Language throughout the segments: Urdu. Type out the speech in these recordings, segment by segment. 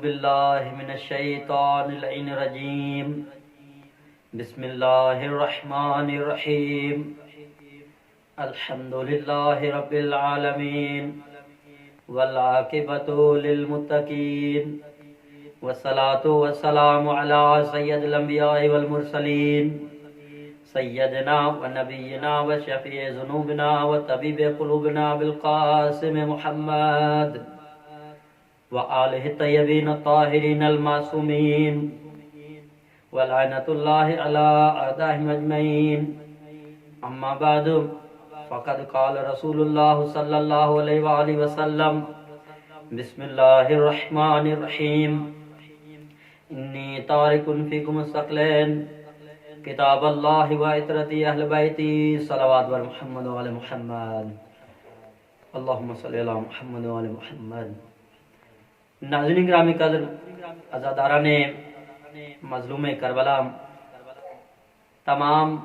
باللہ من الشیطان اللعین الرجیم بسم اللہ الرحمن الرحیم الحمدللہ رب العالمین والعاقبۃ للمتقین والصلاة والسلام علی سید الانبیاء والمرسلین سیدنا و نبینا و شفیع ذنوبنا و طبیب قلوبنا بالقاسم محمد وآلہ الطیبین الطاہرین المعصومین ولعنۃ اللہ علی اعدائہم اجمعین اما بعد فقد قال رسول اللہ صلی اللہ علیہ وآلہ وسلم بسم اللہ الرحمن الرحیم انی تارک فیکم الثقلین کتاب اللہ و عطرتی اہل بیتی صلوات بر محمد و علی محمد اللہم صلی علی محمد و علی محمد۔ ناظرین گرامی قدر، عزاداران مظلوم کربلا، تمام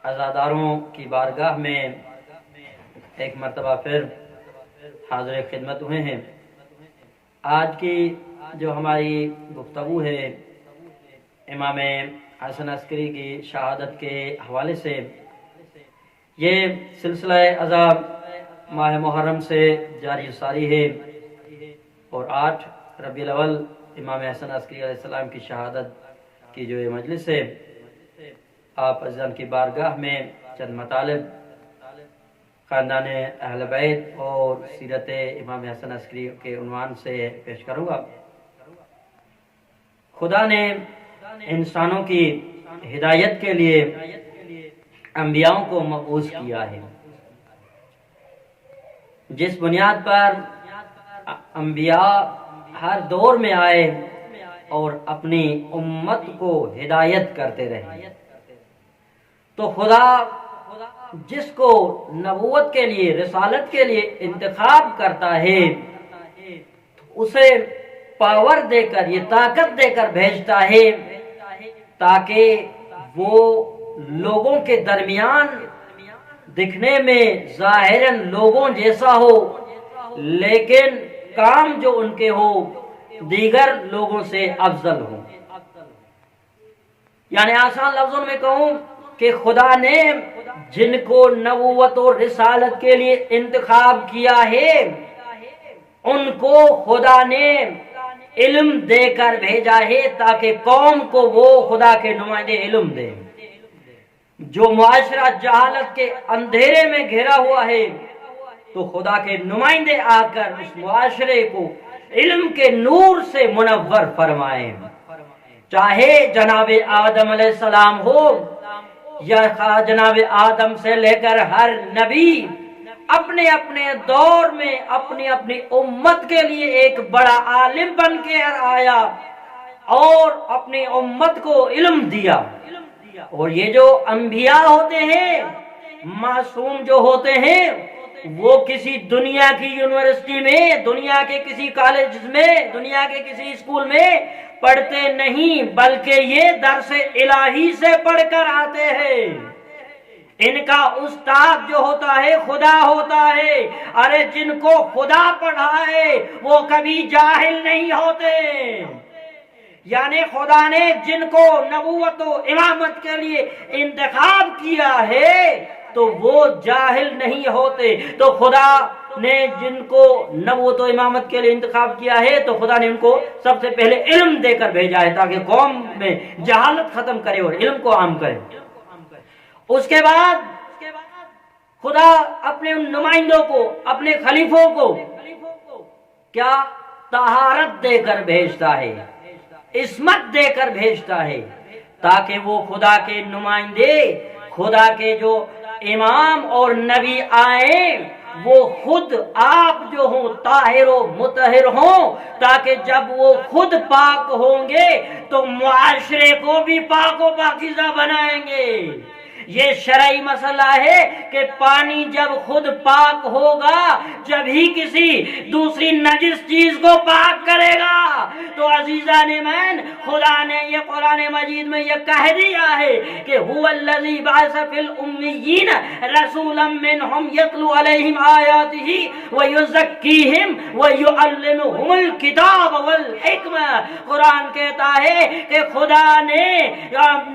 عزاداروں کی بارگاہ میں ایک مرتبہ پھر حاضر خدمت ہوئے ہیں۔ آج کی جو ہماری گفتگو ہے امام حسن عسکری کی شہادت کے حوالے سے، یہ سلسلہ عذاب ماہ محرم سے جاری ساری ہے اور 8 ربیع الاول امام حسن عسکری علیہ السلام کی شہادت کی جو یہ مجلس ہے، آپ عزیزان کی بارگاہ میں چند مطالب خاندان اہل بیت اور سیرت امام حسن عسکری کے عنوان سے پیش کروں گا۔ خدا نے انسانوں کی ہدایت کے لیے انبیاء کو مبعوث کیا ہے، جس بنیاد پر انبیاء ہر دور میں آئے اور اپنی امت کو ہدایت کرتے رہے، تو خدا جس کو نبوت کے لیے، رسالت کے لیے انتخاب کرتا ہے اسے پاور دے کر، یہ طاقت دے کر بھیجتا ہے تاکہ وہ لوگوں کے درمیان دکھنے میں ظاہراً لوگوں جیسا ہو، لیکن کام جو ان کے ہو دیگر لوگوں سے افضل ہو۔ یعنی آسان لفظوں میں کہوں کہ خدا نے جن کو نبوت اور رسالت کے لیے انتخاب کیا ہے ان کو خدا نے علم دے کر بھیجا ہے تاکہ قوم کو وہ خدا کے نمائندے علم دے۔ جو معاشرہ جہالت کے اندھیرے میں گھرا ہوا ہے تو خدا کے نمائندے آ کر اس معاشرے کو علم کے نور سے منور فرمائیں، چاہے جناب آدم علیہ السلام ہو یا جناب آدم سے لے کر ہر نبی اپنے اپنے دور میں اپنی اپنی امت کے لیے ایک بڑا عالم بن کے آیا اور اپنی امت کو علم دیا۔ اور یہ جو انبیاء ہوتے ہیں، معصوم جو ہوتے ہیں، وہ کسی دنیا کی یونیورسٹی میں، دنیا کے کسی کالج میں، دنیا کے کسی اسکول میں پڑھتے نہیں، بلکہ یہ درس الہی سے پڑھ کر آتے ہیں۔ ان کا استاد جو ہوتا ہے خدا ہوتا ہے۔ ارے جن کو خدا پڑھائے وہ کبھی جاہل نہیں ہوتے۔ یعنی خدا نے جن کو نبوت و امامت کے لیے انتخاب کیا ہے تو وہ جاہل نہیں ہوتے۔ تو خدا نے جن کو نبوت و امامت کے لیے انتخاب کیا ہے تو خدا نے ان کو سب سے پہلے علم دے کر بھیجا ہے تاکہ قوم میں جہالت ختم کرے اور علم کو عام کرے۔ اس کے بعد خدا اپنے ان نمائندوں کو، اپنے خلیفوں کو کیا طہارت دے کر بھیجتا ہے، عصمت دے کر بھیجتا ہے تاکہ وہ خدا کے نمائندے، خدا کے جو امام اور نبی آئیں وہ خود آپ جو ہوں طاہر و مطہر ہوں، تاکہ جب وہ خود پاک ہوں گے تو معاشرے کو بھی پاک و پاکیزہ بنائیں گے۔ یہ شرعی مسئلہ ہے کہ پانی جب خود پاک ہوگا جب ہی کسی دوسری نجس چیز کو پاک کرے گا۔ تو عزیزان من، خدا نے یہ قرآن مجید میں یہ کہہ دیا ہے کہ هو الذی بعث فی الامیین رسولا منہم یتلو علیہم آیاتہ ویزکیہم ویعلمہم الکتاب والحکمہ۔ قرآن کہتا ہے کہ خدا نے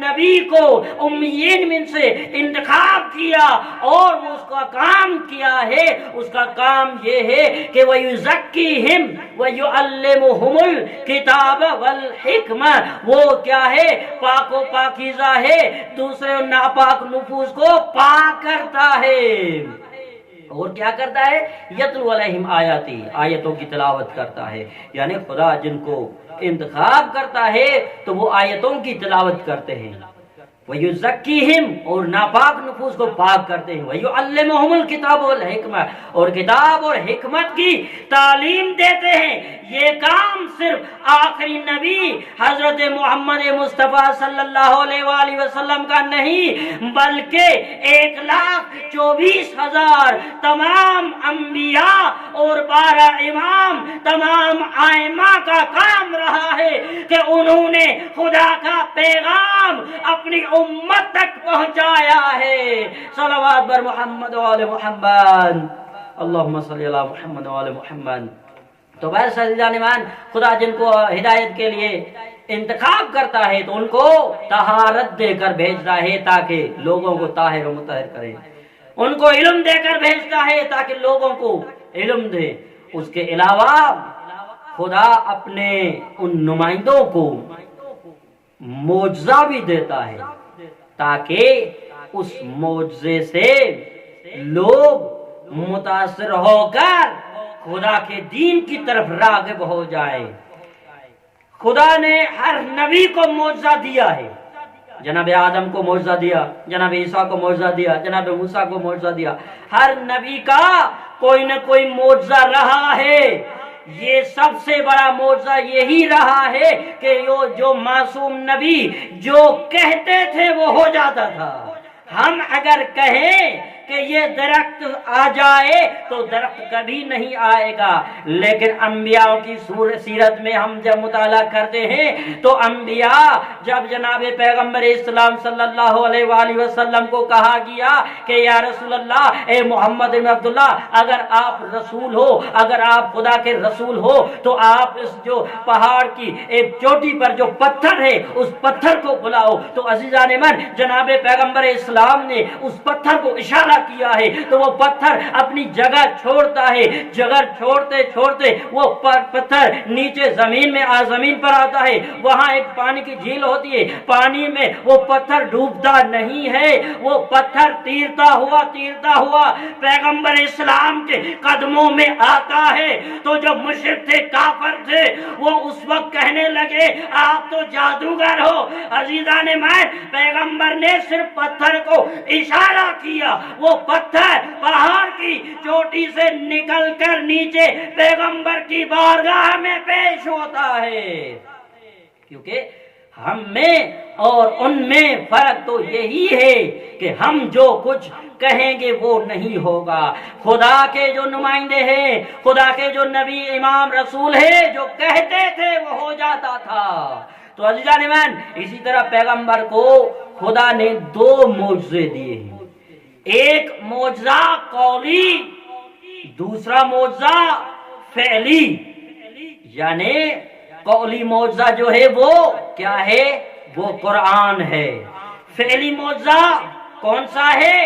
نبی کو امیین من سے انتخاب کیا اور اس کا کام کیا ہے، اس کا کام یہ ہے کہ وَيُزَكِّيهِمْ وَيُعَلِّمُهُمُ الْكِتَابَ وَالْحِكْمَةَ، وہ کیا ہے؟ پاک و پاکیزہ ہے، دوسرے ناپاک نفوس کو پاک کرتا ہے۔ اور کیا کرتا ہے؟ یتلو علیہم آیاتی، آیتوں کی تلاوت کرتا ہے، یعنی خدا جن کو انتخاب کرتا ہے تو وہ آیتوں کی تلاوت کرتے ہیں۔ وَيُزَكِّيهِمْ، اور ناپاک نفوس کو پاک کرتے ہیں۔ وَيُعَلِّمُهُمُ الْكِتَابَ وَالْحِكْمَةَ، اور کتاب اور حکمت کی تعلیم دیتے ہیں۔ یہ کام صرف آخری نبی حضرت محمد مصطفیٰ صلی اللہ علیہ وآلہ وسلم کا نہیں، بلکہ 1,24,000 تمام انبیاء اور 12 امام، تمام ائمہ کا کام رہا ہے کہ انہوں نے خدا کا پیغام اپنی امت تک پہنچایا ہے۔ صلوات بر محمد و آل محمد، اللہم صلی علی محمد و آل محمد۔ تو بہر عزیزان ایمان، خدا جن کو ہدایت کے لیے انتخاب کرتا ہے تو ان کو طہارت دے کر بھیجتا ہے تاکہ لوگوں کو طاہر و مطہر کرے، ان کو علم دے کر بھیجتا ہے تاکہ لوگوں کو علم دے۔ اس کے علاوہ خدا اپنے ان نمائندوں کو معجزہ بھی دیتا ہے تاکہ اس معجزے سے لوگ متاثر ہو کر خدا کے دین کی طرف راغب ہو جائے۔ خدا نے ہر نبی کو معجزہ دیا ہے، جناب آدم کو معجزہ دیا، جناب عیسیٰ کو معجزہ دیا، جناب موسیٰ کو معجزہ دیا۔ ہر نبی کا کوئی نہ کوئی معجزہ رہا ہے۔ یہ سب سے بڑا معجزہ یہی رہا ہے کہ جو معصوم نبی جو کہتے تھے وہ ہو جاتا تھا۔ ہم اگر کہیں کہ یہ درخت آ جائے تو درخت کبھی نہیں آئے گا، لیکن انبیاء کی سیرت میں ہم جب مطالعہ کرتے ہیں تو انبیاء جب جناب پیغمبر اسلام صلی اللہ علیہ وآلہ وسلم کو کہا گیا کہ یا رسول اللہ، اے محمد بن عبداللہ، اگر آپ رسول ہو، اگر آپ خدا کے رسول ہو تو آپ اس جو پہاڑ کی ایک چوٹی پر جو پتھر ہے اس پتھر کو بلاؤ۔ تو عزیزان من، جناب پیغمبر اسلام نے اس پتھر کو اشارہ کیا ہے تو وہ پتھر اپنی جگہ چھوڑتا ہے، جگہ چھوڑتے چھوڑتے وہ پتھر نیچے زمین میں زمین پر آتا ہے، وہاں ایک پانی کی جھیل ہوتی ہے، پانی میں وہ پتھر ڈوبتا نہیں ہے، وہ پتھر تیرتا ہوا پیغمبر اسلام کے قدموں میں آتا ہے۔ تو جو مشرک تھے، کافر تھے، وہ اس وقت کہنے لگے آپ تو جادوگر ہو۔ عزیزان من، پیغمبر نے صرف پتھر کو اشارہ کیا، وہ پتھر پہاڑ کی چوٹی سے نکل کر نیچے پیغمبر کی بارگاہ میں پیش ہوتا ہے۔ کیونکہ ہم میں اور ان میں فرق تو یہی ہے کہ ہم جو کچھ کہیں گے وہ نہیں ہوگا۔ خدا کے جو نمائندے ہیں، خدا کے جو نبی، امام، رسول ہیں، جو کہتے تھے وہ ہو جاتا تھا۔ تو عزیزان ایمان، اسی طرح پیغمبر کو خدا نے 2 معجزے دیے ہیں، ایک معجزہ قولی، دوسرا معجزہ فعلی۔ یعنی قولی معجزہ جو ہے وہ کیا ہے؟ وہ قرآن ہے۔ فعلی معجزہ کون سا ہے؟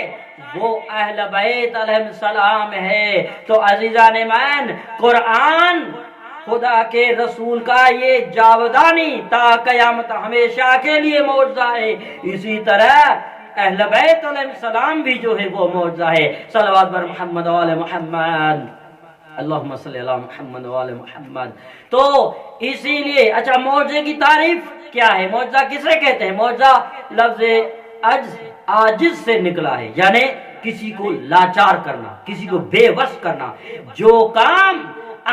وہ اہل بیت علیہ السلام ہے۔ تو عزیزان من، قرآن خدا کے رسول کا یہ جاودانی تا قیامت ہمیشہ کے لیے معجزہ ہے۔ اسی طرح اہل بیت علیہ السلام بھی جو ہے وہ معجزہ ہے۔ صلوات بر محمد و آل محمد، اللہم صلی علی محمد و آل محمد۔ تو اسی لیے اچھا، معجزے کی تعریف کیا ہے؟ معجزہ کسے کہتے ہیں؟ معجزہ لفظ عاجز سے نکلا ہے، یعنی کسی کو لاچار کرنا، کسی کو بے وس کرنا۔ جو کام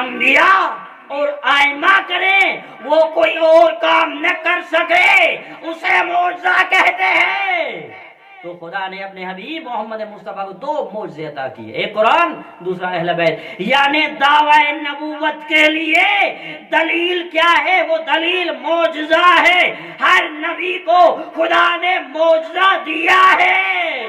انبیاء اور ائمہ کریں وہ کوئی اور کام نہ کر سکے اسے معجزہ کہتے ہیں۔ تو خدا نے اپنے حبیب محمد مصطفیٰ کو دو معجزے عطا کیے، ایک قرآن، دوسرا اہل بیت۔ یعنی دعوی نبوت کے لیے دلیل کیا ہے؟ وہ دلیل معجزہ ہے۔ ہر نبی کو خدا نے معجزہ دیا ہے،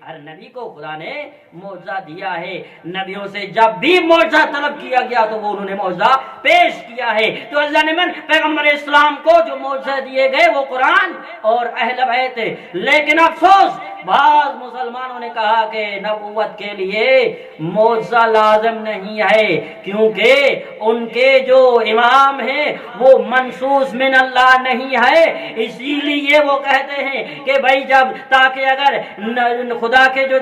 ہر نبی کو خدا نے معجزہ دیا ہے۔ نبیوں سے جب بھی معجزہ طلب کیا گیا تو وہ انہوں نے معجزہ پیش کیا ہے۔ تو اللہ نے پیغمبر اسلام کو جو معجزہ دیے گئے وہ قرآن اور اہل بیت ہے۔ لیکن افسوس بعض مسلمانوں نے کہا کہ نبوت کے لیے معجزہ لازم نہیں ہے، کیونکہ ان کے جو امام ہیں وہ منصوص من اللہ نہیں ہے، اسی لیے وہ کہتے ہیں کہ بھائی جب تاکہ اگر خدا کے جو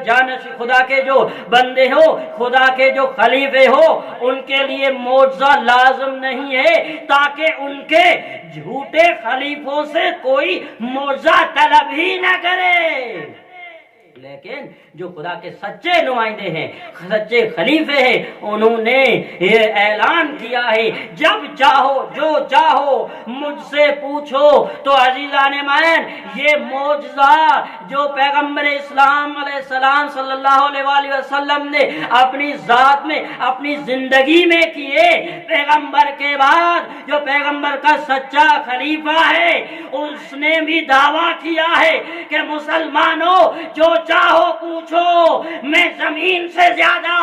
خدا کے جو بندے ہو، خدا کے جو خلیفے ہو، ان کے لیے معجزہ لازم نہیں ہے تاکہ ان کے جھوٹے خلیفوں سے کوئی معجزہ طلب ہی نہ کرے۔ لیکن جو خدا کے سچے نمائندے ہیں، سچے خلیفے ہیں، انہوں نے یہ اعلان کیا ہے جب چاہو جو چاہو مجھ سے پوچھو۔ تو عزیزان مین، یہ معجزہ جو پیغمبر اسلام علیہ السلام صلی اللہ علیہ وسلم نے اپنی ذات میں اپنی زندگی میں کیے، پیغمبر کے بعد جو پیغمبر کا سچا خلیفہ ہے اس نے بھی دعویٰ کیا ہے کہ مسلمانوں جو چاہو پوچھو، میں زمین سے زیادہ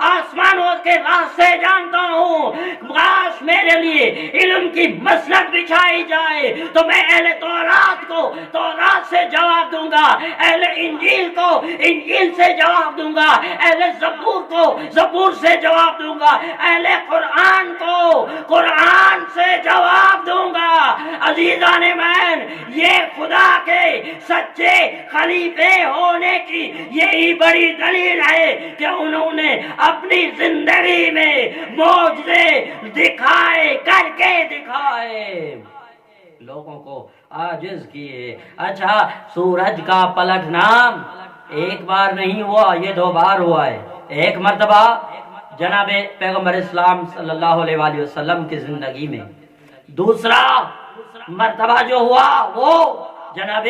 آسمانوں کے راستے جانتا ہوں۔ کاش میرے لیے علم کی مسند بچھائی جائے تو میں اہل تورات کو تورات سے جواب دوں گا، اہل انجیل کو انجیل سے جواب دوں گا، اہل زبور کو زبور سے جواب دوں گا، اہل قرآن کو قرآن سے جواب دوں گا۔ عزیزان مین، یہ خدا کے سچے خلیفے ہونے کی یہی بڑی دلیل ہے کہ انہوں نے اپنی زندگی میں معجزے دکھائے، کر کے دکھائے، لوگوں کو عاجز کیے۔ اچھا، سورج کا پلٹنا ایک بار نہیں ہوا، یہ دو بار ہوا ہے۔ ایک مرتبہ جناب پیغمبر اسلام صلی اللہ علیہ وسلم کی زندگی میں، دوسرا مرتبہ جو ہوا وہ جناب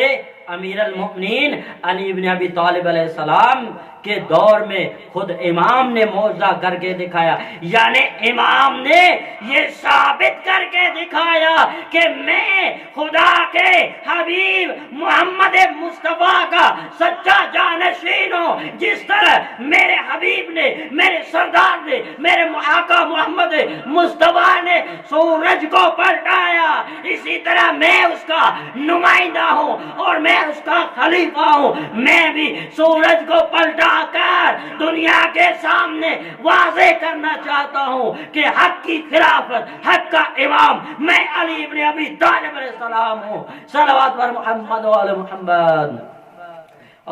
امیر المؤمنین علی بن ابی طالب علیہ السلام کے دور میں خود امام نے معجزہ کر کے دکھایا۔ یعنی امام نے یہ ثابت کر کے دکھایا کہ میں خدا کے حبیب محمد مصطفیٰ کا سچا جانشین ہوں۔ جس طرح میرے حبیب نے، میرے سردار نے، میرے آقا محمد مصطفیٰ نے سورج کو پلٹایا، اسی طرح میں اس کا نمائندہ ہوں اور میں اس کا خلیفہ ہوں۔ میں بھی سورج کو پلٹا کر دنیا کے سامنے واضح کرنا چاہتا ہوں کہ حق کی خلافت، حق کا امام میں علی ابن ابی طالب علیہ السلام ہوں۔ صلوات بر محمد و آل محمد،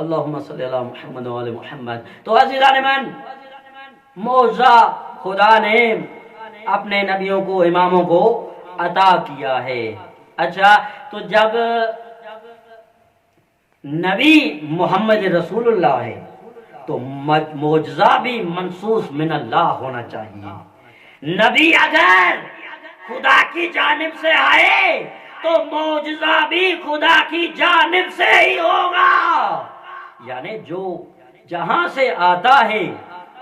اللہم صلی علی محمد و آل محمد۔ تو عزیزان من، معجزہ خدا نے اپنے نبیوں کو، اماموں کو عطا کیا ہے۔ اچھا، تو جب نبی محمد رسول اللہ ہے تو معجزہ بھی منصوص من اللہ ہونا چاہیے۔ نبی اگر خدا کی جانب سے آئے تو معجزہ بھی خدا کی جانب سے ہی ہوگا۔ یعنی جو جہاں سے آتا ہے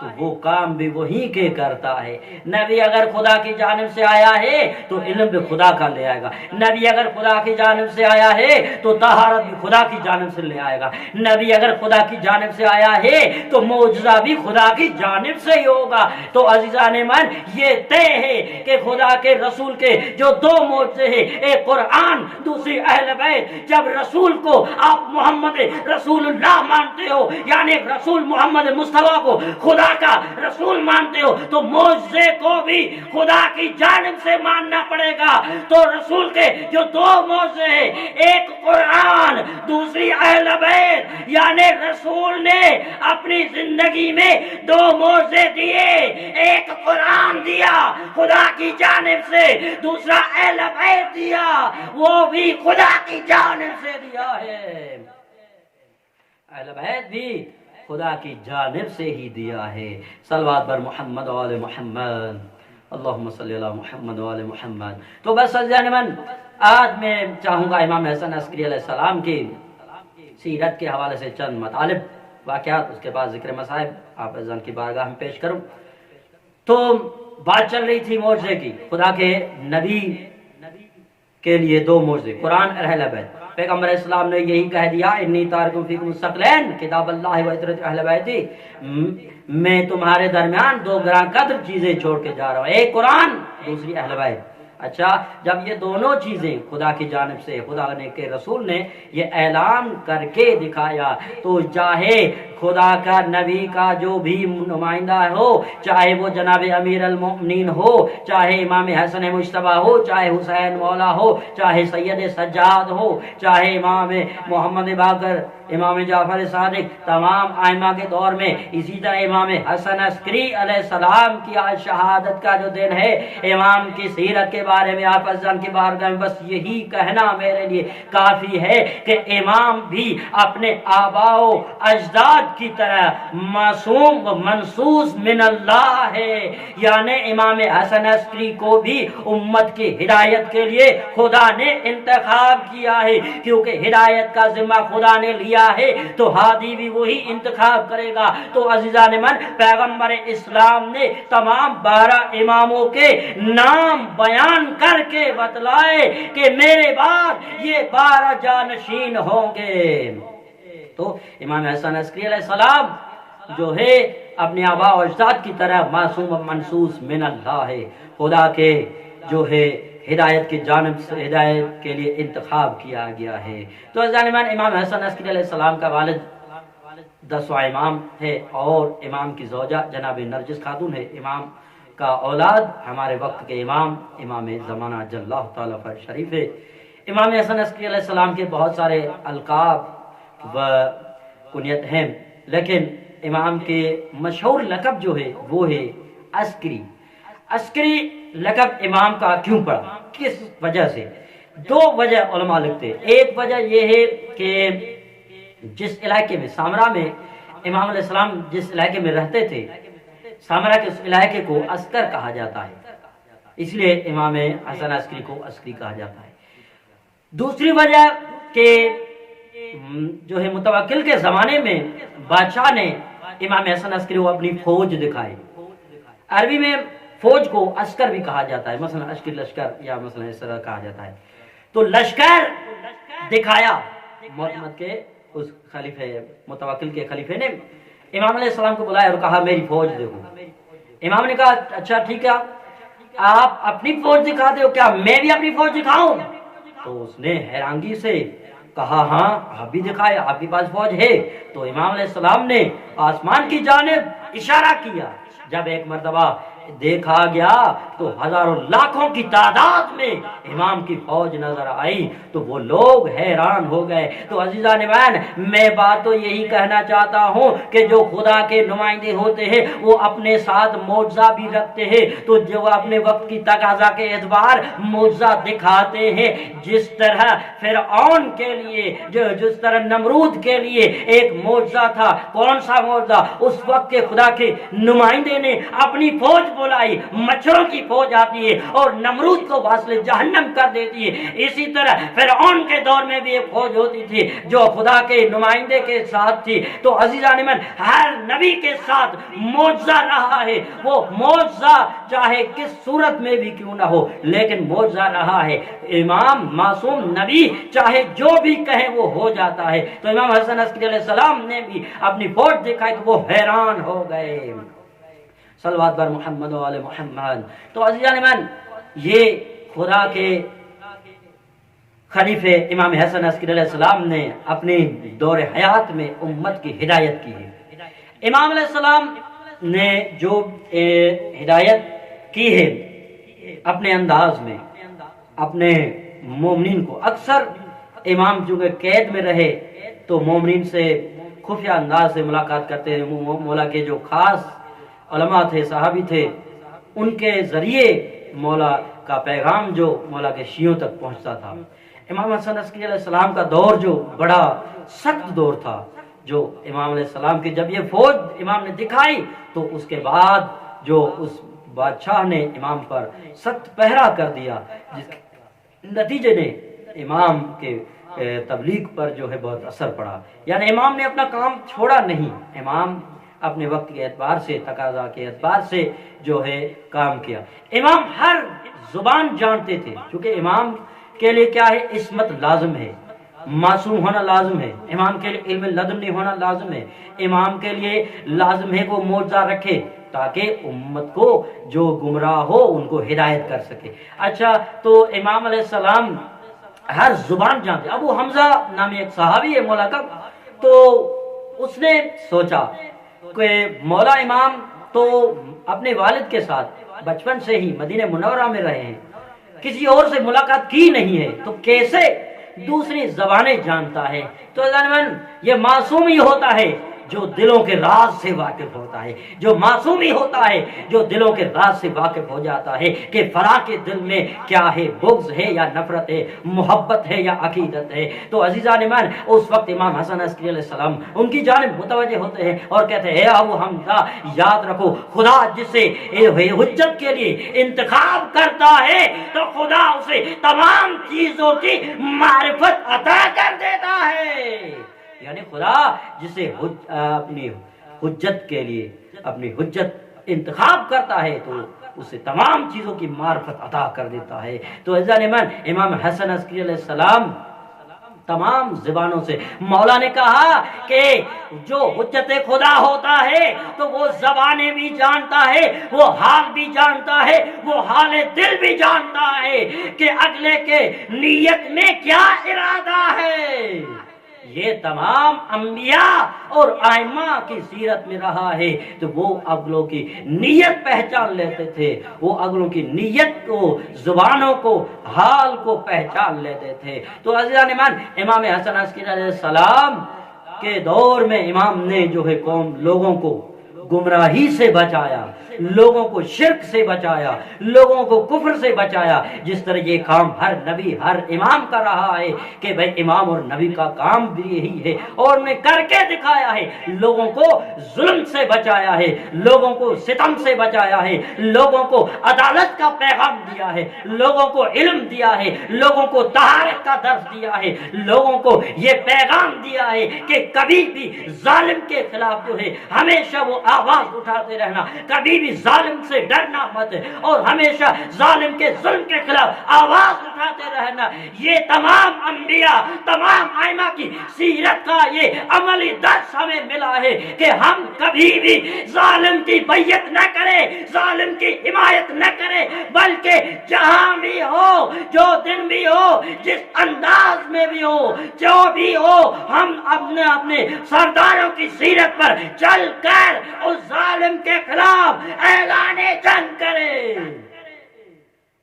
تو وہ کام بھی وہی کے کرتا ہے۔ نبی اگر خدا کی جانب سے آیا ہے تو علم بھی خدا کا لے آئے گا، نبی اگر خدا کی جانب سے آیا ہے تو طہارت بھی خدا کی جانب سے لے آئے گا، نبی اگر خدا کی جانب سے آیا ہے تو معجزہ بھی خدا کی جانب سے ہی ہوگا۔ تو عزیزان من، یہ طے ہے کہ خدا کے رسول کے جو دو معجزے ہیں، ایک قرآن، دوسری اہل بیت۔ جب رسول کو آپ محمد رسول اللہ مانتے ہو، یعنی رسول محمد مصطفیٰ کو خدا کا رسول مانتے ہو، تو معجزے کو بھی خدا کی جانب سے ماننا پڑے گا۔ تو رسول کے جو دو معجزے ہیں، ایک قرآن، دوسری اہل بیت، یعنی رسول نے اپنی زندگی میں دو معجزے دیے، ایک قرآن دیا خدا کی جانب سے، دوسرا اہل بیت دیا، وہ بھی خدا کی جانب سے دیا ہے۔ اہل بیت بھی خدا کی جانب سے ہی دیا ہے۔ صلوات بر محمد و آل محمد، اللہم صلی علی محمد و آل محمد۔ تو بس عزیزان من، آج میں چاہوں گا امام حسن عسکری علیہ السلام کی سیرت کے حوالے سے چند مطالب واقعات، اس کے بعد ذکر مصائب آپ اذان کی بارگاہ میں پیش کروں۔ تو بات چل رہی تھی معجزے کی، خدا کے نبی کے لیے دو معجزے، قرآن اور اہل بیت۔ پیغمبر اسلام نے یہی کہہ دیا انی تارکم فیکم الثقلین کتاب اللہ و عترۃ اہل بیتی، میں تمہارے درمیان دو گراں قدر چیزیں چھوڑ کے جا رہا ہوں، ایک قرآن، دوسری اہل بیت۔ اچھا، جب یہ دونوں چیزیں خدا کی جانب سے، خدا نے کے رسول نے یہ اعلان کر کے دکھایا، تو چاہے خدا کا نبی کا جو بھی نمائندہ ہو، چاہے وہ جناب امیر المؤمنین ہو، چاہے امام حسن مجتبیٰ ہو، چاہے حسین مولا ہو، چاہے سید سجاد ہو، چاہے امام محمد باقر، امام جعفر صادق، تمام ائمہ کے دور میں، اسی طرح امام حسن عسکری علیہ السلام کی آج شہادت کا جو دن ہے، امام کی سیرت کے بارے میں آپ اذان کی بارگاہ میں بس یہی کہنا میرے لیے کافی ہے کہ امام بھی اپنے آباء و اجداد کی طرح معصوم و منصوص من اللہ ہے، یعنی امام حسن عسکری کو بھی امت کی ہدایت کے لیے خدا نے انتخاب کیا ہے، کیونکہ ہدایت کا ذمہ خدا نے لیا ہے تو ہادی بھی وہی انتخاب کرے گا۔ تو عزیزان من، پیغمبر اسلام نے تمام 12 اماموں کے نام بیان کر کے بتلائے کہ میرے بعد یہ 12 جانشین ہوں گے۔ تو امام حسن عسکری علیہ السلام جو ہے اپنے آباء و اجداد کی طرح معصوم و منصوص من اللہ ہے، خدا کے جو ہے ہدایت کی جانب سے ہدایت کے لیے انتخاب کیا گیا ہے۔ تو امام حسن عسکری علیہ السلام کا والد 10واں امام ہے اور امام کی زوجہ جناب نرجس خاتون ہے۔ امام کا اولاد ہمارے وقت کے امام زمانہ جل اللہ تعالیٰ پر شریف ہے۔ امام حسن عسکری علیہ السلام کے بہت سارے القاب و کنیت ہیں، لیکن امام کے مشہور لقب جو ہے وہ ہے عسکری۔ عسکری لقب امام کا کیوں پڑا، کس وجہ سے؟ دو وجہ علماء لکھتے ہیں۔ ایک وجہ یہ ہے کہ جس علاقے میں سامرا میں امام علیہ السلام جس علاقے میں رہتے تھے، سامرا کے اس علاقے کو عسکر کہا جاتا ہے، اس لیے امام حسن عسکری کو عسکری کہا جاتا ہے۔ دوسری وجہ کہ جو ہے متوکل کے زمانے میں بادشاہ نے امام حسن عسکری کو اپنی فوج دکھائی۔ عربی میں فوج کو عسکر بھی کہا جاتا ہے، مثلا عسکری لشکر یا مثلا اس طرح کہا جاتا ہے۔ تو لشکر دکھایا معتمد کے اس خلیفہ متوکل کے خلیفے نے امام علیہ السلام کو بلایا اور کہا میری فوج دیکھو۔ امام نے کہا اچھا ٹھیک ہے، آپ اپنی فوج دکھاتے ہو، کیا میں بھی اپنی فوج دکھاؤں؟ تو اس نے حیرانگی سے کہا ہاں آپ بھی دکھائے، آپ کے پاس فوج ہے۔ تو امام علیہ السلام نے آسمان کی جانب اشارہ کیا، جب ایک مرتبہ دیکھا گیا تو ہزاروں لاکھوں کی تعداد میں امام کی فوج نظر آئی تو وہ لوگ حیران ہو گئے۔ تو عزیزان بہن، میں بات تو یہی کہنا چاہتا ہوں کہ جو خدا کے نمائندے ہوتے ہیں وہ اپنے ساتھ معجزہ بھی رکھتے ہیں، تو جو اپنے وقت کی تقاضا کے اعتبار معجزہ دکھاتے ہیں۔ جس طرح فرعون کے لیے جس طرح نمرود کے لیے ایک معجزہ تھا، کون سا معجزہ؟ اس وقت کے خدا کے نمائندے نے اپنی فوج بلائی، مچھروں کی فوج آتی ہے اور نمرود کو واصل جہنم کر دیتی ہے۔ اسی طرح فرعون کے دور میں بھی ایک فوج ہوتی تھی جو خدا کے نمائندے کے ساتھ تھی۔ تو عزیزان من، ہر نبی کے ساتھ معجزہ رہا ہے، وہ معجزہ چاہے کس صورت میں بھی کیوں نہ ہو لیکن معجزہ رہا ہے۔ امام معصوم نبی چاہے جو بھی کہیں وہ ہو جاتا ہے۔ تو امام حسن عسکری علیہ السلام نے بھی اپنی فوج دکھائی تو وہ حیران ہو گئے۔ صلوات بر محمد و آل محمد۔ تو عزیزان من، یہ خدا کے خلیفہ امام حسن عسکری علیہ السلام نے اپنے دور حیات میں امت کی ہدایت کی ہے۔ امام علیہ السلام نے جو ہدایت کی ہے اپنے انداز میں اپنے مومنین کو، اکثر امام چونکہ قید میں رہے تو مومنین سے خفیہ انداز سے ملاقات کرتے ہیں۔ مولا کے جو خاص علماء تھے، صحابی تھے، ان کے ذریعے مولا کا پیغام جو مولا کے شیعوں تک پہنچتا تھا۔ امام حسن عسکری علیہ السلام کا دور جو بڑا سخت دور تھا، جو امام علیہ السلام کی جب یہ فوج امام نے دکھائی تو اس کے بعد جو اس بادشاہ نے امام پر سخت پہرا کر دیا، جس نتیجے نے امام کے تبلیغ پر جو ہے بہت اثر پڑا. یعنی امام نے اپنا کام چھوڑا نہیں، امام اپنے وقت کے اعتبار سے، تقاضا کے اعتبار سے جو ہے کام کیا. امام ہر زبان جانتے تھے، کیونکہ امام کے لیے کیا ہے، عصمت لازم ہے، معصوم ہونا لازم ہے. امام کے لیے علم لدنی ہونا لازم ہے. امام کے لیے لازم ہے کہ وہ معجزہ رکھے تاکہ امت کو جو گمراہ ہو ان کو ہدایت کر سکے. اچھا، تو امام علیہ السلام ہر زبان جانتے. ابو حمزہ نامی ایک صحابی ہے ملاقب، تو اس نے سوچا کہ مولا امام تو اپنے والد کے ساتھ بچپن سے ہی مدینہ منورہ میں رہے ہیں، کسی اور سے ملاقات کی نہیں ہے، تو کیسے دوسری زبانیں جانتا ہے؟ تو یہ معصوم ہی ہوتا ہے جو دلوں کے راز سے واقف ہوتا ہے، جو معصوم ہی ہوتا ہے جو دلوں کے راز سے واقف ہو جاتا ہے کہ فلاں کے دل میں کیا ہے، بغض ہے یا نفرت ہے، محبت ہے یا عقیدت ہے. تو عزیزان ایمان، اس وقت امام حسن عسکری علیہ السلام ان کی جانب متوجہ ہوتے ہیں اور کہتے ہیں، اے ابو حمزہ یاد رکھو، خدا جسے حجت کے لیے انتخاب کرتا ہے تو خدا اسے تمام چیزوں کی معرفت عطا کر دیتا ہے. یعنی خدا جسے اپنی حجت کے لیے اپنی حجت انتخاب کرتا ہے تو اسے تمام چیزوں کی معرفت عطا کر دیتا ہے. تو عزیزان ایمان، امام حسن عسکری علیہ السلام تمام زبانوں سے، مولا نے کہا کہ جو حجت خدا ہوتا ہے تو وہ زبانیں بھی جانتا ہے، وہ حال بھی جانتا ہے، وہ حال دل بھی جانتا ہے کہ اگلے کے نیت میں کیا ارادہ ہے. یہ تمام انبیاء اور ائمہ کی سیرت میں رہا ہے. تو وہ اگلوں کی نیت پہچان لیتے تھے، وہ اگلوں کی نیت کو، زبانوں کو، حال کو پہچان لیتے تھے. تو عزیزان ایمان، امام حسن عسکری علیہ السلام کے دور میں امام نے جو ہے قوم لوگوں کو گمراہی سے بچایا، لوگوں کو شرک سے بچایا، لوگوں کو کفر سے بچایا. جس طرح یہ کام ہر نبی، ہر امام کا رہا ہے کہ بھئی امام اور نبی کا کام بھی یہی ہے، اور نے کر کے دکھایا ہے. لوگوں کو ظلم سے بچایا ہے، لوگوں کو ستم سے بچایا ہے، لوگوں کو عدالت کا پیغام دیا ہے، لوگوں کو علم دیا ہے، لوگوں کو طہارت کا درس دیا ہے، لوگوں کو یہ پیغام دیا ہے کہ کبھی بھی ظالم کے خلاف جو ہے ہمیشہ وہ آواز اٹھاتے رہنا، کبھی بھی ظالم سے ڈرنا مت، اور ہمیشہ ظالم کے ظلم کے خلاف آواز اٹھاتے رہنا. یہ تمام انبیاء، تمام ائمہ کی سیرت کا یہ عملی درس ہمیں ملا ہے کہ ہم کبھی بھی ظالم کی بیعت نہ کریں، ظالم کی حمایت نہ کریں، بلکہ جہاں بھی ہو، جو دن بھی ہو، جس انداز میں بھی ہو، جو بھی ہو، ہم اپنے سرداروں کی سیرت پر چل کر اس ظالم کے خلاف اعلان جنگ کرے.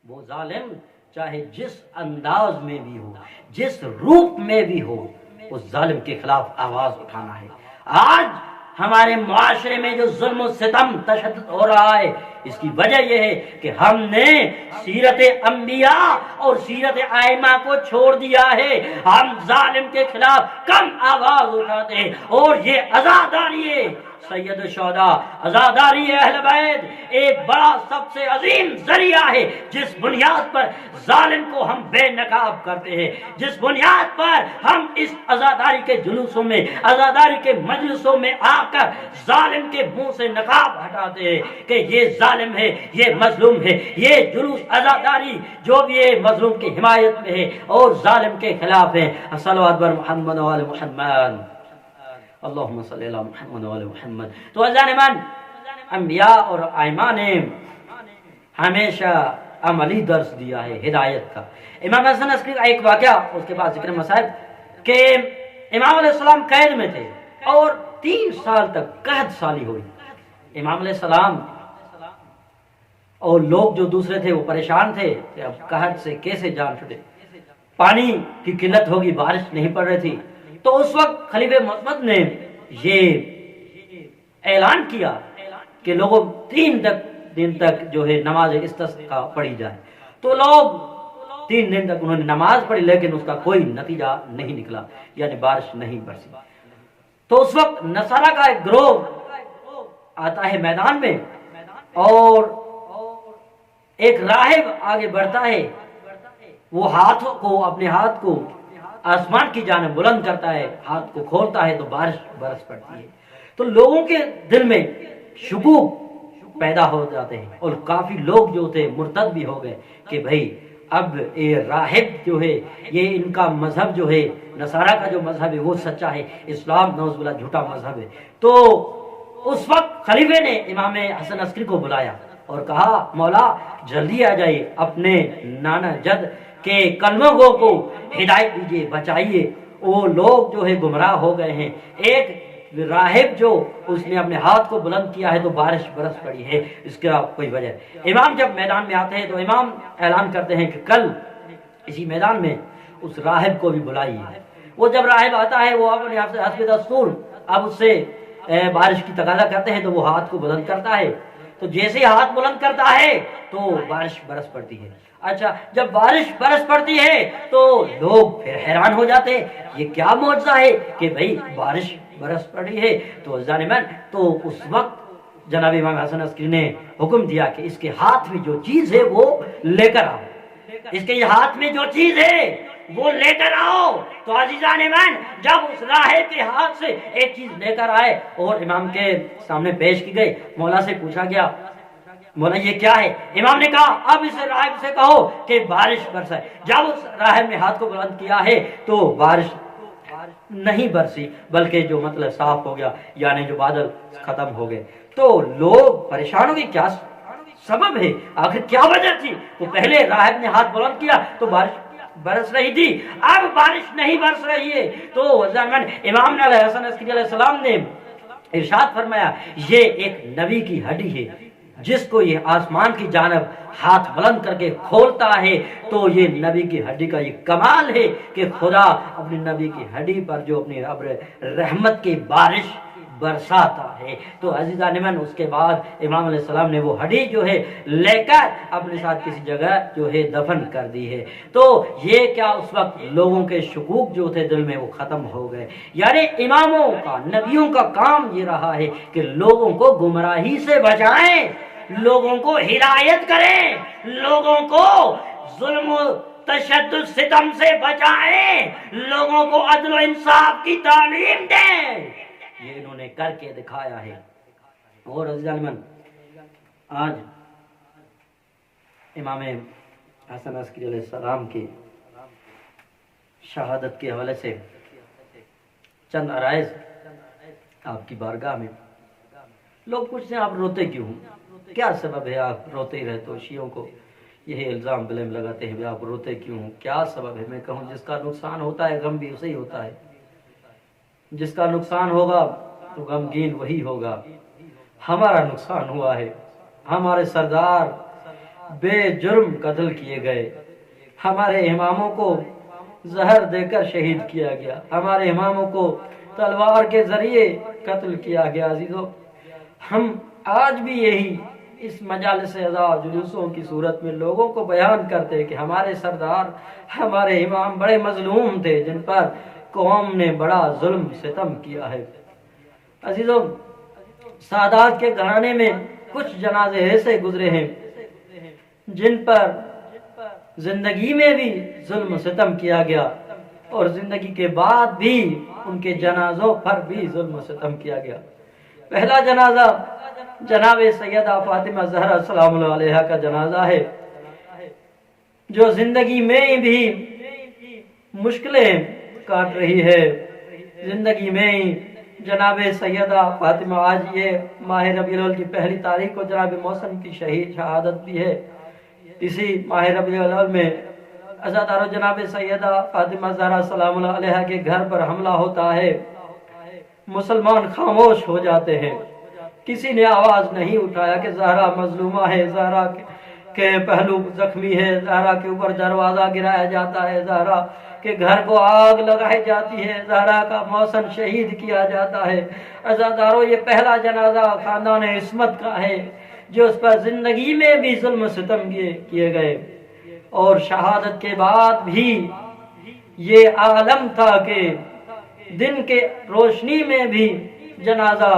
وہ ظالم چاہے جس انداز میں بھی ہو، جس روپ میں بھی ہو، اس ظالم کے خلاف آواز اٹھانا ہے. آج ہمارے معاشرے میں جو ظلم و ستم تشدد ہو رہا ہے، اس کی وجہ یہ ہے کہ ہم نے سیرت انبیاء اور سیرت ائمہ کو چھوڑ دیا ہے. ہم ظالم کے خلاف کم آواز اٹھاتے ہیں، اور یہ عزاداری ہے سید الشہداء، عزاداری اہل بیت ایک بڑا سب سے عظیم ذریعہ ہے جس بنیاد پر ظالم کو ہم بے نقاب کرتے ہیں، جس بنیاد پر ہم اس عزاداری کے جلوسوں میں، عزاداری کے مجلسوں میں آ کر ظالم کے منہ سے نقاب ہٹاتے ہیں کہ یہ ظالم ہے، یہ مظلوم ہے. یہ جلوس عزاداری جو بھی ہے مظلوم کی حمایت میں ہے اور ظالم کے خلاف ہے. صلوات بر محمد و آل محمد، اللہم صلی اللہ محمد و آل محمد. تو عزیزان ایمان، انبیاء اور ائمہ نے ہمیشہ عملی درس دیا ہے ہدایت کا. امام حسن عسکری کا ایک واقعہ، اس کے بعد ذکر مسائل، کہ امام علیہ السلام قید میں تھے اور 3 سال تک قحط سالی ہوئی. امام علیہ السلام اور لوگ جو دوسرے تھے وہ پریشان تھے کہ اب قحط سے کیسے جان چھٹے، پانی کی قلت ہوگی، بارش نہیں پڑ رہی تھی. تو اس وقت خلیفہ معتمد نے یہ اعلان کیا کہ لوگوں 3 دن تک جو ہے نماز استسقاء پڑھی جائے. تو لوگ 3 دن تک انہوں نے نماز پڑھی، لیکن اس کا کوئی نتیجہ نہیں نکلا، یعنی بارش نہیں برسی. تو اس وقت نصارہ کا ایک گروہ آتا ہے میدان میں، اور ایک راہب آگے بڑھتا ہے. وہ اپنے ہاتھ کو آسمان کی جانب بلند کرتا ہے، ہاتھ کو کھولتا ہے تو بارش برس پڑتی ہے۔ تو لوگوں کے دل میں شکوک پیدا ہو جاتے ہیں، اور کافی لوگ جو تھے مرتد بھی ہو گئے کہ بھائی اب یہ راہب جو ہے، یہ ان کا مذہب جو ہے، نصارہ کا جو مذہب ہے وہ سچا ہے، اسلام نعوذ باللہ جھوٹا مذہب ہے۔ تو اس وقت خلیفے نے امام حسن عسکری کو بلایا اور کہا مولا جلدی آ جائیے، اپنے نانا جد کے کلمہ گو کو ہدایت دیجیے، بچائیے، وہ لوگ جو ہے گمراہ ہو گئے ہیں۔ ایک راہب جو اس نے اپنے ہاتھ کو بلند کیا ہے تو بارش برس پڑی ہے، اس کا کوئی وجہ۔ امام جب میدان میں آتے ہیں تو امام اعلان کرتے ہیں کہ کل اسی میدان میں اس راہب کو بھی بلائیے۔ وہ جب راہب آتا ہے وہ اپنے حسب دستور اب اس سے بارش کی تقاضا کرتے ہیں تو وہ ہاتھ کو بلند کرتا ہے، تو جیسے ہاتھ بلند کرتا ہے تو بارش برس پڑتی ہے۔ اچھا، جب بارش برس پڑتی ہے تو لوگ پھر حیران ہو جاتے ہیں، یہ کیا معجزہ ہے کہ بھئی بارش برس پڑی ہے۔ تو ظالمان، تو اس وقت جناب امام حسن عسکری نے حکم دیا کہ اس کے ہاتھ میں جو چیز ہے وہ لے کر آؤ، اس کے ہاتھ میں جو چیز ہے وہ لے کر آؤ۔ تو عزیزان ایمان، جب اس راہب کے ہاتھ سے ایک چیز لے کر آئے اور امام کے سامنے پیش کی گئی، مولا سے پوچھا گیا مولا یہ کیا ہے؟ امام نے کہا اب اس راہب سے کہو کہ بارش برسائے۔ جب اس راہب نے ہاتھ کو بلند کیا ہے تو بارش نہیں برسی، بلکہ جو مطلب صاف ہو گیا، یعنی جو بادل ختم ہو گئے۔ تو لوگ پریشان ہو گئے، کیا سبب ہے، آخر کیا وجہ تھی؟ تو پہلے راہب نے ہاتھ بلند کیا تو بارش برس رہی تھی، اب بارش نہیں برس رہی ہے۔ تو امام حسن عسکری علیہ السلام نے ارشاد فرمایا یہ ایک نبی کی ہڈی ہے، جس کو یہ آسمان کی جانب ہاتھ بلند کر کے کھولتا ہے تو یہ نبی کی ہڈی کا یہ کمال ہے کہ خدا اپنی نبی کی ہڈی پر جو اپنی رحمت کی بارش برساتا ہے۔ تو عزیزان من، اس کے بعد امام علیہ السلام نے وہ ہڈی جو ہے لے کر اپنے ساتھ کسی جگہ جو ہے دفن کر دی ہے۔ تو یہ کیا اس وقت لوگوں کے شکوک جو تھے دل میں وہ ختم ہو گئے۔ یعنی اماموں کا، نبیوں کا کام یہ رہا ہے کہ لوگوں کو گمراہی سے بچائیں، لوگوں کو ہدایت کریں، لوگوں کو ظلم و تشدد ستم سے بچائیں، لوگوں کو عدل و انصاف کی تعلیم دیں۔ یہ انہوں نے کر کے دکھایا ہے۔ اور عزیزان من، آج امام حسن عسکری علیہ السلام کی شہادت کے حوالے سے چند عرائض آپ کی بارگاہ میں۔ لوگ پوچھتے ہیں آپ روتے کیوں؟ کیا سبب ہے آپ روتے ہی رہتے ہو؟ شیعوں کو یہی الزام بلیم لگاتے ہیں آپ روتے کیوں، کیا سبب ہے؟ میں کہوں جس کا نقصان ہوتا ہے غم بھی اسے ہی ہوتا ہے، جس کا نقصان ہوگا تو غمگین وہی ہوگا۔ ہمارا نقصان ہوا ہے، ہمارے سردار بے جرم قتل کیے گئے، ہمارے اماموں کو زہر دے کر شہید کیا گیا، ہمارے اماموں کو تلوار کے ذریعے قتل کیا گیا۔ عزیزو، ہم آج بھی یہی اس مجالس اعزاء جلوسوں کی صورت میں لوگوں کو بیان کرتے کہ ہمارے سردار، ہمارے امام بڑے مظلوم تھے، جن پر قوم نے بڑا ظلم ستم کیا ہے۔ عزیزو، سادات کے گھرانے میں کچھ جنازے ایسے گزرے ہیں جن پر زندگی میں بھی ظلم و ستم کیا گیا اور زندگی کے بعد بھی ان کے جنازوں پر بھی ظلم و ستم کیا گیا۔ پہلا جنازہ جناب سیدہ فاطمہ زہرا سلام اللہ علیہا کا جنازہ ہے، جو زندگی میں بھی مشکلیں کاٹ رہی ہے۔ زندگی میں جناب سیدہ فاطمہ، آج یہ ماہ ربیع الاول کی پہلی تاریخ کو جناب محسن کی شہادت بھی ہے۔ اسی ماہ ربیع الاول میں عزادارو جناب سیدہ فاطمہ زہرا سلام اللہ علیہا کے گھر پر حملہ ہوتا ہے، مسلمان خاموش ہو جاتے ہیں، کسی نے آواز نہیں اٹھایا کہ زہرا مظلومہ ہے، زہرا کے پہلو زخمی ہے، زہرا کے اوپر دروازہ گرایا جاتا ہے، زہرا کے گھر کو آگ لگائی جاتی ہے، زہرا کا محسن شہید کیا جاتا ہے۔ عزادارو، یہ پہلا جنازہ خاندان عصمت کا ہے جو اس پر زندگی میں بھی ظلم و ستم کیے گئے، اور شہادت کے بعد بھی یہ عالم تھا کہ دن کے روشنی میں بھی جنازہ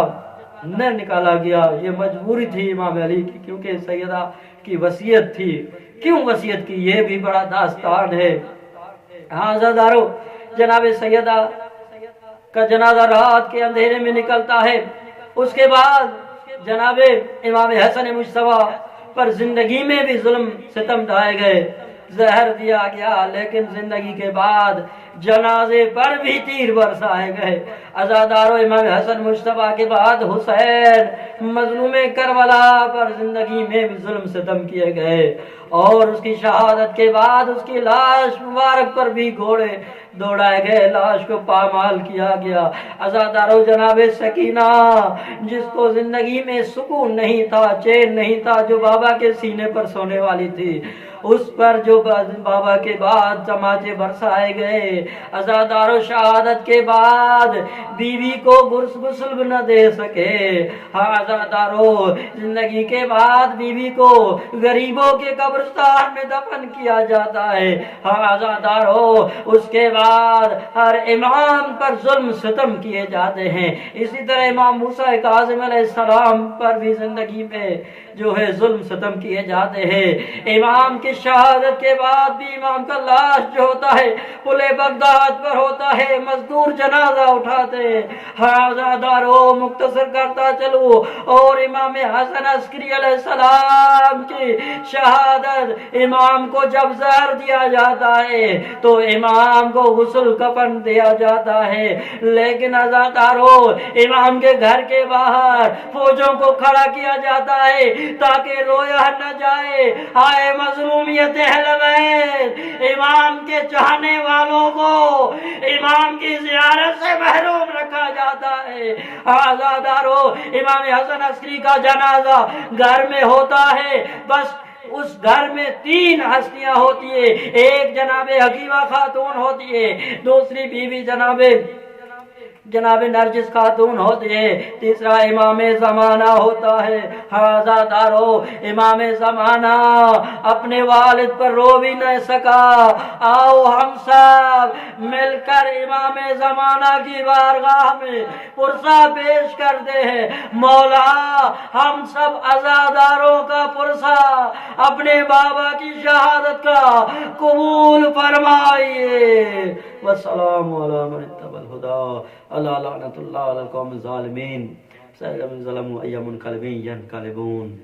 نہ نکالا گیا۔ یہ مجبوری تھی امام علی کی، کیونکہ سیدہ کی وصیت تھی۔ کیوں وصیت کی، یہ بھی بڑا داستان ہے۔ ہاں عزادارو، جناب سیدہ کا جنازہ رات کے اندھیرے میں نکلتا ہے. اس کے بعد جناب امام حسن مجتبیٰ پر زندگی میں بھی ظلم ستم ڈھائے گئے، زہر دیا گیا، لیکن زندگی کے بعد جنازے پر بھی تیر برسائے گئے. عزادارو امام حسن مجتبیٰ کے بعد حسین مظلوم کربلا پر زندگی میں بھی ظلم ستم کیے گئے، اور اس کی شہادت کے بعد اس کی لاش مبارک پر بھی گھوڑے دوڑائے گئے، لاش کو پامال کیا گیا. عزادارو جناب سکینہ جس کو زندگی میں سکون نہیں تھا، چین نہیں تھا، جو بابا کے سینے پر سونے والی تھی، اس پر جو بابا کے بعد تماچے برسائے گئے. عزادارو شہادت کے بعد بیوی کو غسل بھی نہ دے سکے. ہاں عزادارو زندگی کے بعد بیوی کو غریبوں کے قبرستان میں دفن کیا جاتا ہے. ہاں عزادارو اس کے بعد ہر امام پر ظلم ستم کیے جاتے ہیں. اسی طرح امام موسیٰ کاظم علیہ السلام پر بھی زندگی میں جو ہے ظلم ستم کیے جاتے ہیں. امام کی شہادت کے بعد بھی امام کا لاش جو ہوتا ہے پل بغداد پر ہوتا ہے، مزدور جنازہ اٹھاتے. حاضردارو مختصر کرتا چلو، اور امام حسن عسکری علیہ السلام کی شہادت، امام کو جب زہر دیا جاتا ہے تو امام کو غسل کفن دیا جاتا ہے، لیکن حاضردارو امام کے گھر کے باہر فوجوں کو کھڑا کیا جاتا ہے تاکہ رویا نہ جائے. ہائے مظلومیت اہل بیت، امام کے چاہنے والوں کو امام کی زیارت سے محروم رکھا جاتا ہے. آزادارو امام حسن عسکری کا جنازہ گھر میں ہوتا ہے، بس اس گھر میں 3 ہستیاں ہوتی ہے. ایک جناب حکیمہ خاتون ہوتی ہے، دوسری بیوی جناب نرجس خاتون ہوتی ہے، تیسرا امام زمانہ ہوتا ہے. حاضردارو امام زمانہ اپنے والد پر رو بھی نہ سکا. آؤ ہم سب مل کر امام زمانہ کی بارگاہ میں پرسہ پیش کرتے ہیں. مولا ہم سب عزاداروں کا پرسہ اپنے بابا کی شہادت کا قبول فرمائیے. والسلام علی من اتبع الہدی اللہ لعنت اللہ علی القوم الظالمین. سیغم ظلموا ایام منقلبین ینقلبون.